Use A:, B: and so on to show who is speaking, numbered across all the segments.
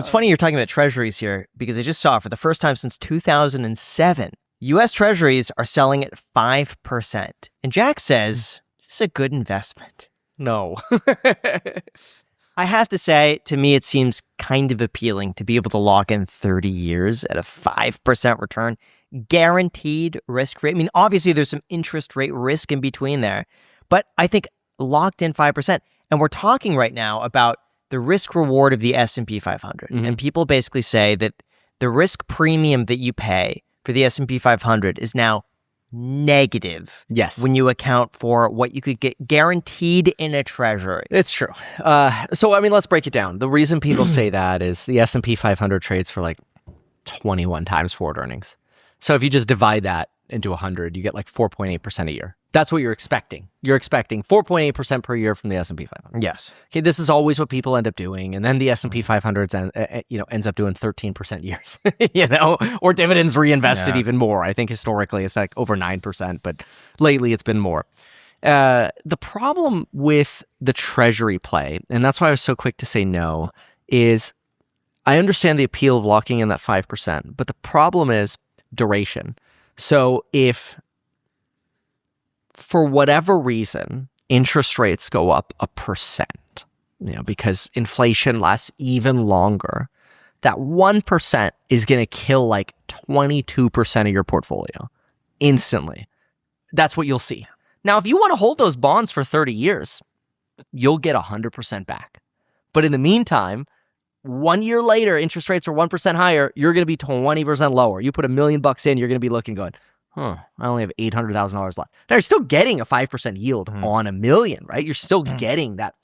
A: It's funny you're talking about treasuries here because I just saw for the first time since 2007, U.S. treasuries are selling at 5%. And Jack says, is this a good investment?
B: No.
A: I have to say, to me, it seems kind of appealing to be able to lock in 30 years at a 5% return, guaranteed risk rate. I mean, obviously, there's some interest rate risk in between there, but I think locked in 5%. And we're talking right now about the risk reward of the S&P 500. And people basically say that the risk premium that you pay for the S&P 500 is now negative.
B: Yes.
A: When you account for what you could get guaranteed in a treasury.
B: It's true. So, I mean, let's break it down. The reason people say that is the S&P 500 trades for like 21 times forward earnings. So if you just divide that into 100, you get like 4.8% a year. That's what you're expecting. You're expecting 4.8% per year from the S&P 500.
A: Yes.
B: Okay, this is always what people end up doing, and then the S&P 500 ends up doing 13% years, or dividends reinvested even more. I think historically it's like over 9%, but lately it's been more. The problem with the Treasury play, and that's why I was so quick to say no, is I understand the appeal of locking in that 5%, but the problem is duration. So if for whatever reason, interest rates go up 1%, because inflation lasts even longer, that 1% is going to kill like 22% of your portfolio instantly. That's what you'll see. Now, if you want to hold those bonds for 30 years, you'll get 100% back. But in the meantime, 1 year later, interest rates are 1% higher, you're going to be 20% lower. You put $1 million in, you're going to be looking going, I only have $800,000 left. Now, you're still getting a 5% yield on $1 million, right? You're still getting that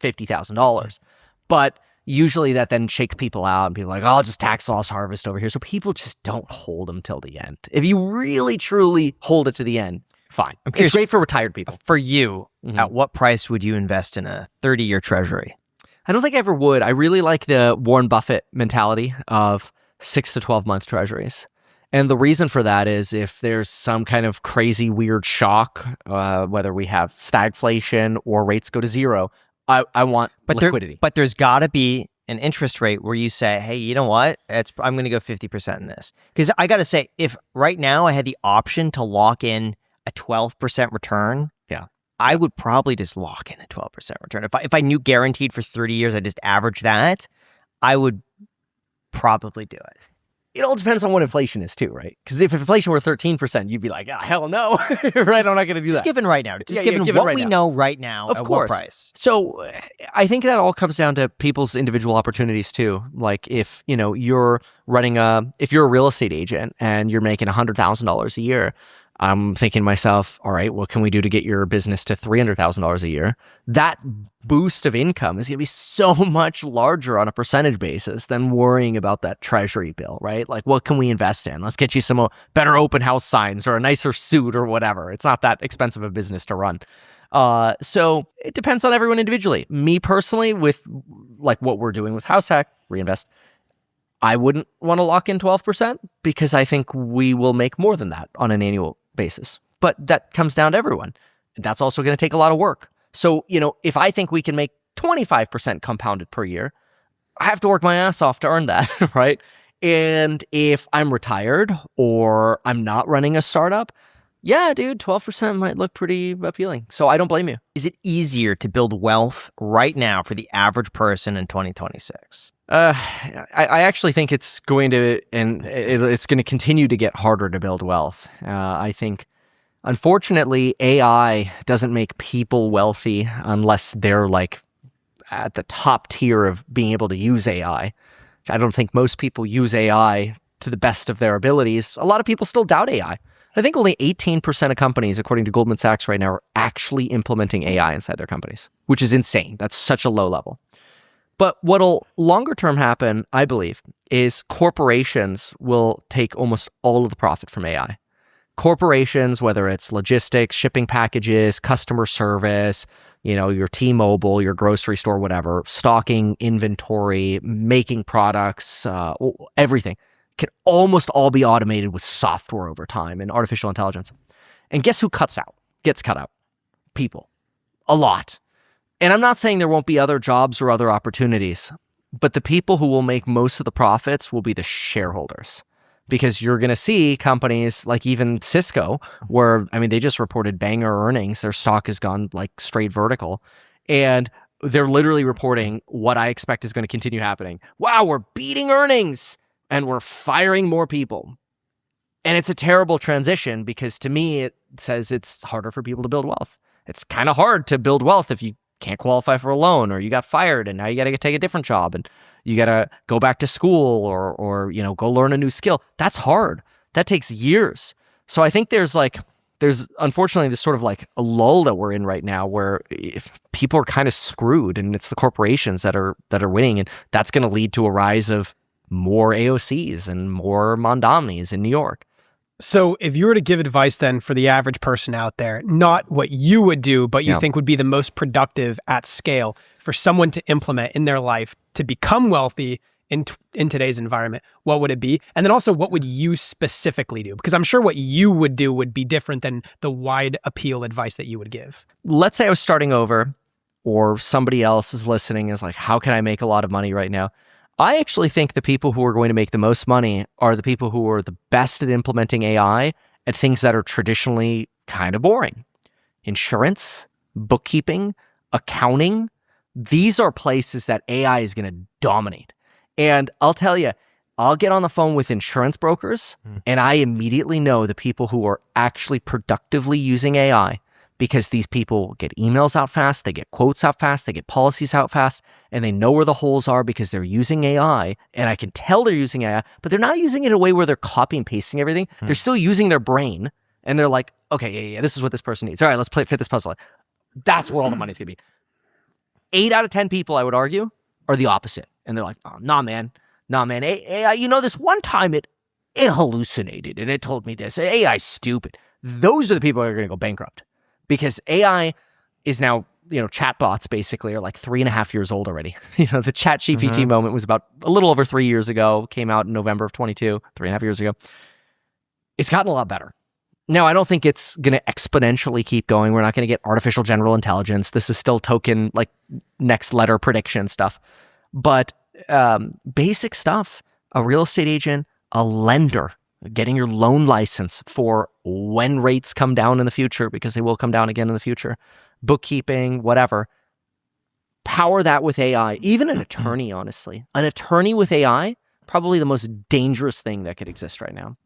B: $50,000. But usually that then shakes people out and people are like, I'll just tax loss harvest over here. So people just don't hold them till the end. If you really, truly hold it to the end, fine. It's great for retired people.
A: For you, at what price would you invest in a 30-year treasury?
B: I don't think I ever would. I really like the Warren Buffett mentality of 6 to 12 month treasuries. And the reason for that is if there's some kind of crazy, weird shock, whether we have stagflation or rates go to zero, I want liquidity.
A: But there's got to be an interest rate where you say, hey, you know what? I'm going to go 50% in this. Because I got to say, if right now I had the option to lock in a 12% return, I would probably just lock in a 12% return. If I knew guaranteed for 30 years, I just average that, I would probably do it.
B: It all depends on what inflation is too, right? Because if inflation were 13%, you'd be like, hell no, right? I'm not going to do that.
A: Just given right now. Just given what we know right now at what price.
B: So I think that all comes down to people's individual opportunities too. Like if, you're running if you're a real estate agent and you're making $100,000 a year, I'm thinking to myself, all right, what can we do to get your business to $300,000 a year? That boost of income is going to be so much larger on a percentage basis than worrying about that treasury bill, right? Like, what can we invest in? Let's get you some better open house signs or a nicer suit or whatever. It's not that expensive a business to run. So it depends on everyone individually. Me personally, with like what we're doing with House Hack, reinvest, I wouldn't want to lock in 12% because I think we will make more than that on an annual basis. But that comes down to everyone. That's also going to take a lot of work. So, if I think we can make 25% compounded per year, I have to work my ass off to earn that, right? And if I'm retired or I'm not running a startup, yeah, dude, 12% might look pretty appealing. So I don't blame you.
A: Is it easier to build wealth right now for the average person in 2026?
B: I actually think it's going to, and it's going to continue to get harder to build wealth. I think, unfortunately, AI doesn't make people wealthy unless they're like at the top tier of being able to use AI. I don't think most people use AI to the best of their abilities. A lot of people still doubt AI. I think only 18% of companies, according to Goldman Sachs right now, are actually implementing AI inside their companies, which is insane. That's such a low level. But what'll longer term happen, I believe, is corporations will take almost all of the profit from AI. Corporations, whether it's logistics, shipping packages, customer service, your T-Mobile, your grocery store, whatever, stocking inventory, making products, everything, can almost all be automated with software over time and artificial intelligence. And guess who gets cut out? People. A lot. And I'm not saying there won't be other jobs or other opportunities, But the people who will make most of the profits will be the shareholders. Because you're going to see companies like even Cisco, where, I mean, they just reported banger earnings. Their stock has gone like straight vertical. And they're literally reporting what I expect is going to continue happening. Wow, we're beating earnings and we're firing more people. And it's a terrible transition because to me, it says it's harder for people to build wealth. It's kind of hard to build wealth if you can't qualify for a loan, or you got fired and now you got to take a different job and you got to go back to school or you know, go learn a new skill. That's hard. That takes years. So I think there's unfortunately this sort of like a lull that we're in right now where people are kind of screwed, and it's the corporations that are winning, and that's going to lead to a rise of more AOCs and more Mondomnis in New York.
C: So if you were to give advice then for the average person out there, not what you would do, but you think would be the most productive at scale for someone to implement in their life to become wealthy in today's environment, what would it be? And then also, what would you specifically do? Because I'm sure what you would do would be different than the wide appeal advice that you would give.
B: Let's say I was starting over, or somebody else is listening is like, how can I make a lot of money right now? I actually think the people who are going to make the most money are the people who are the best at implementing AI at things that are traditionally kind of boring. Insurance, bookkeeping, accounting. These are places that AI is going to dominate. And I'll tell you, I'll get on the phone with insurance brokers and I immediately know the people who are actually productively using AI, because these people get emails out fast, they get quotes out fast, they get policies out fast, and they know where the holes are because they're using AI. And I can tell they're using AI, but they're not using it in a way where they're copy and pasting everything. They're still using their brain, and they're like, okay, yeah, this is what this person needs. All right, let's fit this puzzle. That's where all the money's gonna be. 8 out of 10 people, I would argue, are the opposite. And they're like, oh, nah, man. AI, you know, this one time it hallucinated and it told me this. AI's stupid. Those are the people that are gonna go bankrupt. Because AI is now, you know, chatbots basically are like 3.5 years old already. You know, the ChatGPT moment was about a little over 3 years ago, came out in November of 22, 3.5 years ago. It's gotten a lot better. Now, I don't think it's going to exponentially keep going. We're not going to get artificial general intelligence. This is still token, like next letter prediction stuff. But basic stuff, a real estate agent, a lender, getting your loan license for when rates come down in the future, because they will come down again in the future, bookkeeping, whatever. Power that with AI. Even an attorney, honestly. An attorney with AI, probably the most dangerous thing that could exist right now.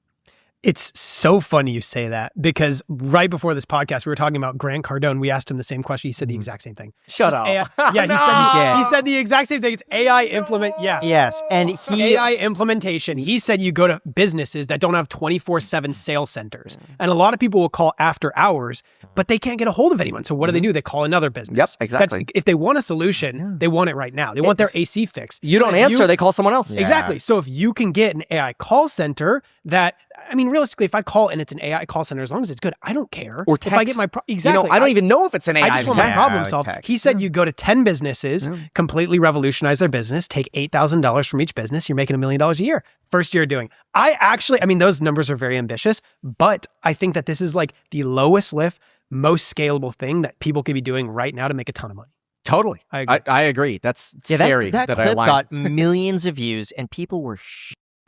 C: It's so funny you say that, because right before this podcast, we were talking about Grant Cardone. We asked him the same question. He said the exact same thing.
B: Shut up.
C: AI, yeah,
B: No!
C: he said the exact same thing. It's AI implement. Yeah.
A: Yes. And
C: AI implementation. He said you go to businesses that don't have 24/7 sales centers. And a lot of people will call after hours, but they can't get a hold of anyone. So what do? They call another business.
B: Yep, exactly.
C: If they want a solution, they want it right now. They want their AC fixed.
B: You don't answer, they call someone else.
A: Yeah.
C: Exactly. So if you can get an AI call center that, I mean, realistically, if I call and it's an AI call center, as long as it's good, I don't care.
B: Or text.
C: If I get my exactly,
B: You know, I don't even know if it's an AI.
C: I just want my problem solved.
A: text.
C: He said you go to 10 businesses, completely revolutionize their business, take $8,000 from each business, you're making $1 million a year. First year doing. I mean, those numbers are very ambitious, but I think that this is like the lowest lift, most scalable thing that people could be doing right now to make a ton of money.
B: Totally. I agree. That's scary.
A: That clip got millions of views and people were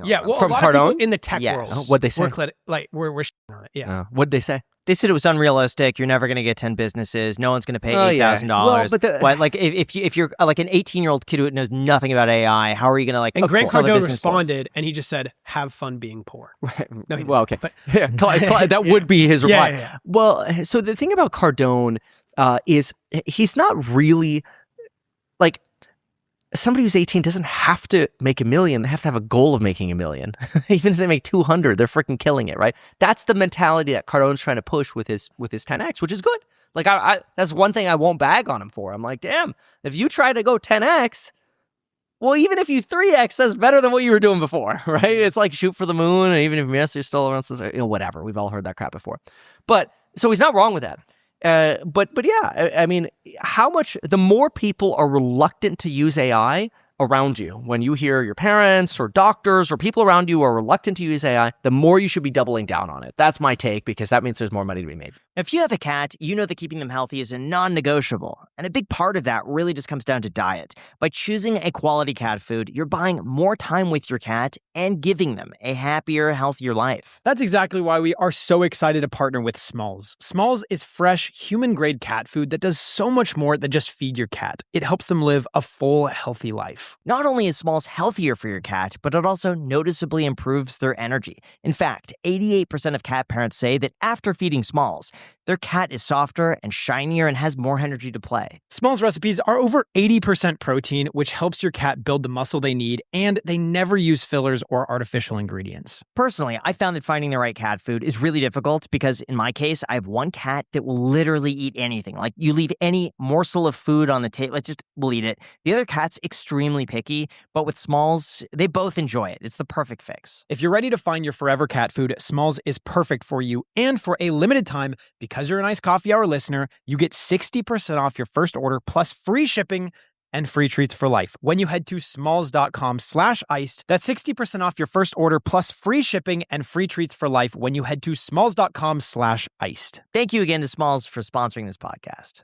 C: Yeah, well,
B: From
C: a lot of
B: Cardone?
C: people in the tech
A: Yes.
C: world.
B: What'd they say?
C: We're on it. Yeah.
B: What'd they say?
A: They said it was unrealistic. You're never going to get 10 businesses. No one's going to pay
B: Oh, yeah.
A: $8,000.
B: Well,
A: but like if you're like an 18-year-old kid who knows nothing about AI, how are you going to like?
C: And Grant
A: sell the
C: Cardone
A: business
C: responded, and he just said, "Have fun being poor." No, he
B: Well,
C: didn't,
B: okay.
C: but-
B: That would be his reply.
C: Yeah.
B: Well, so the thing about Cardone is he's not really like somebody who's 18 doesn't have to make $1 million. They have to have a goal of making $1 million. Even if they make 200, they're freaking killing it, right? That's the mentality that Cardone's trying to push with his 10x, which is good. Like I that's one thing I won't bag on him for. I'm like, damn, if you try to go 10x, well, even if you 3x, that's better than what you were doing before, right? It's like shoot for the moon, and even if you miss, you're still around, whatever. We've all heard that crap before. But so he's not wrong with that. But yeah, I mean, the more people are reluctant to use AI around you, when you hear your parents or doctors or people around you are reluctant to use AI, the more you should be doubling down on it. That's my take, because that means there's more money to be made.
A: If you have a cat, you know that keeping them healthy is a non-negotiable. And a big part of that really just comes down to diet. By choosing a quality cat food, you're buying more time with your cat and giving them a happier, healthier life.
C: That's exactly why we are so excited to partner with Smalls. Smalls is fresh, human-grade cat food that does so much more than just feed your cat. It helps them live a full, healthy life.
A: Not only is Smalls healthier for your cat, but it also noticeably improves their energy. In fact, 88% of cat parents say that after feeding Smalls, their cat is softer and shinier and has more energy to play.
C: Smalls recipes are over 80% protein, which helps your cat build the muscle they need, and they never use fillers or artificial ingredients.
A: Personally, I found that finding the right cat food is really difficult because in my case, I have one cat that will literally eat anything. Like you leave any morsel of food on the table, it just will eat it. The other cat's extremely picky, but with Smalls, they both enjoy it. It's the perfect fix.
C: If you're ready to find your forever cat food, Smalls is perfect for you. And for a limited time, because you're a Nice Coffee Hour listener, you get 60% off your first order plus free shipping and free treats for life when you head to smalls.com/iced. That's 60% off your first order plus free shipping and free treats for life when you head to smalls.com/iced.
A: Thank you again to Smalls for sponsoring this podcast.